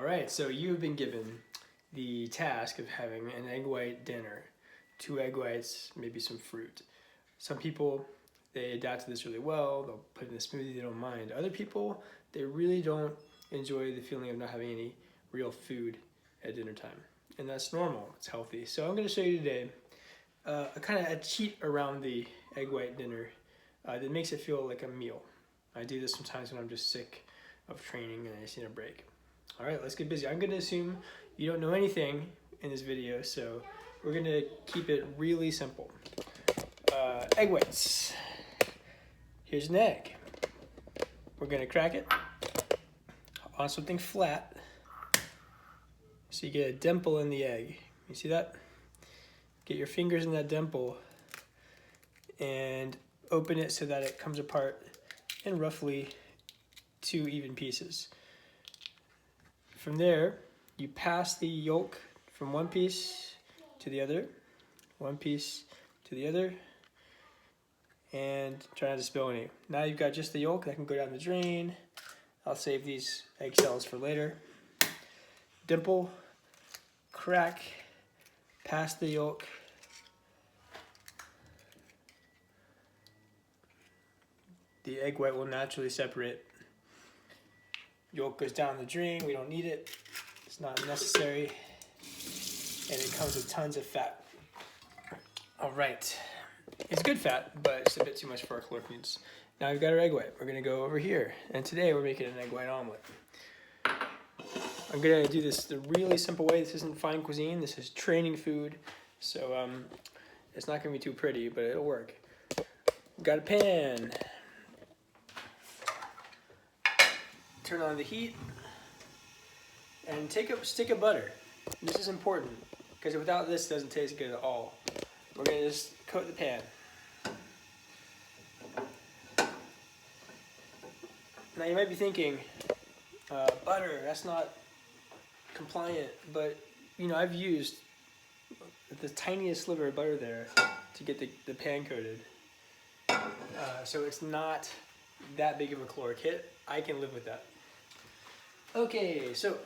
All right, so you've been given the task of having an egg white dinner. 2 egg whites, maybe some fruit. Some people, they adapt to this really well. They'll put it in a smoothie, they don't mind. Other people, they really don't enjoy the feeling of not having any real food at dinner time. And that's normal, it's healthy. So I'm gonna show you today a kind of a cheat around the egg white dinner that makes it feel like a meal. I do this sometimes when I'm just sick of training and I just need a break. All right, let's get busy. I'm gonna assume you don't know anything in this video, so we're gonna keep it really simple. Egg whites. Here's an egg. We're gonna crack it on something flat so you get a dimple in the egg. You see that? Get your fingers in that dimple and open it so that it comes apart in roughly 2 even pieces. From there, you pass the yolk from one piece to the other, one piece to the other, and try not to spill any. Now you've got just the yolk that can go down the drain. I'll save these egg shells for later. Dimple, crack, pass the yolk. The egg white will naturally separate. Yolk goes down the drain, we don't need it. It's not necessary. And it comes with tons of fat. All right. It's good fat, but it's a bit too much for our caloric needs. Now we've got our egg white. We're gonna go over here. And today we're making an egg white omelet. I'm gonna do this the really simple way. This isn't fine cuisine, this is training food. So it's not gonna be too pretty, but it'll work. Got a pan. Turn on the heat and take a stick of butter. This is important because without this, it doesn't taste good at all. We're gonna just coat the pan. Now you might be thinking, butter, that's not compliant, but you know, I've used the tiniest sliver of butter there to get the pan coated. So it's not that big of a caloric hit. I can live with that. Okay, so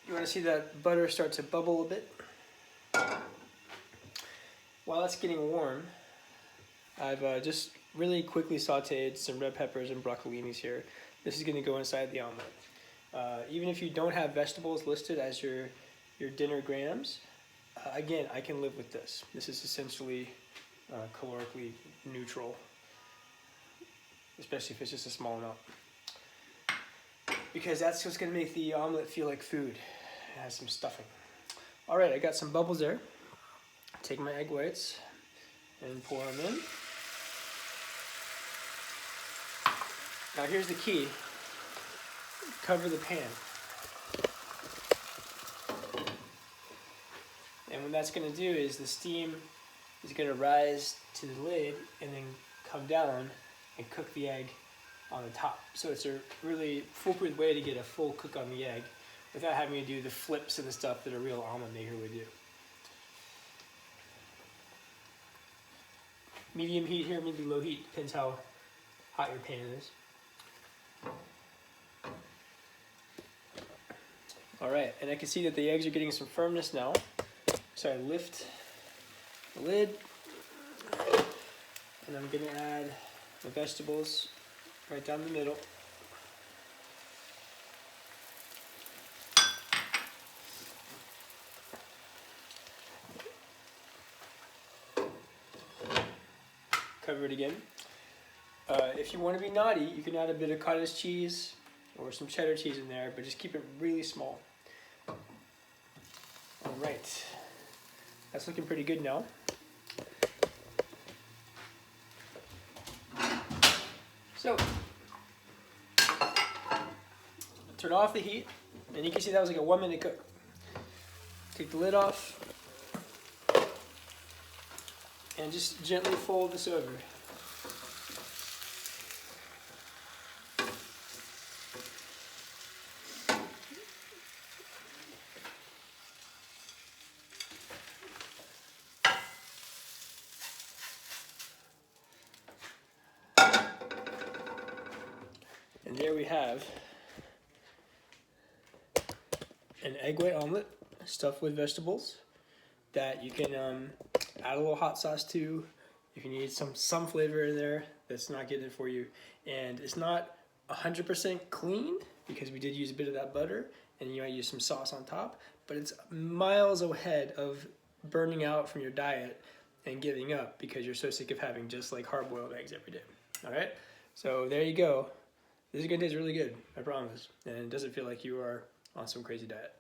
you want to see that butter start to bubble a bit? While that's getting warm, I've just really quickly sauteed some red peppers and broccolinis here. This is going to go inside the omelet. Even if you don't have vegetables listed as your dinner grams, again, I can live with this. This is essentially calorically neutral, especially if it's just a small amount. Because that's what's going to make the omelet feel like food. It has some stuffing. All right, I got some bubbles there. Take my egg whites and pour them in. Now here's the key. Cover the pan. And what that's going to do is the steam is going to rise to the lid and then come down and cook the egg on the top. So it's a really foolproof way to get a full cook on the egg without having to do the flips and the stuff that a real omelet maker would do. Medium heat here, maybe low heat, depends how hot your pan is. All right, and I can see that the eggs are getting some firmness now. So I lift the lid, and I'm gonna add the vegetables right down the middle. Cover it again. If you want to be naughty, you can add a bit of cottage cheese or some cheddar cheese in there, but just keep it really small. All right, that's looking pretty good now. So, turn off the heat, and you can see that was like a 1-minute cook. Take the lid off, and just gently fold this over. And there we have an egg white omelet stuffed with vegetables that you can add a little hot sauce to if you need some flavor in there that's not getting it for you. And it's not 100% clean because we did use a bit of that butter and you might use some sauce on top, but it's miles ahead of burning out from your diet and giving up because you're so sick of having just like hard-boiled eggs every day. All right, so there you go. This is gonna taste really good, I promise, and it doesn't feel like you are on some crazy diet.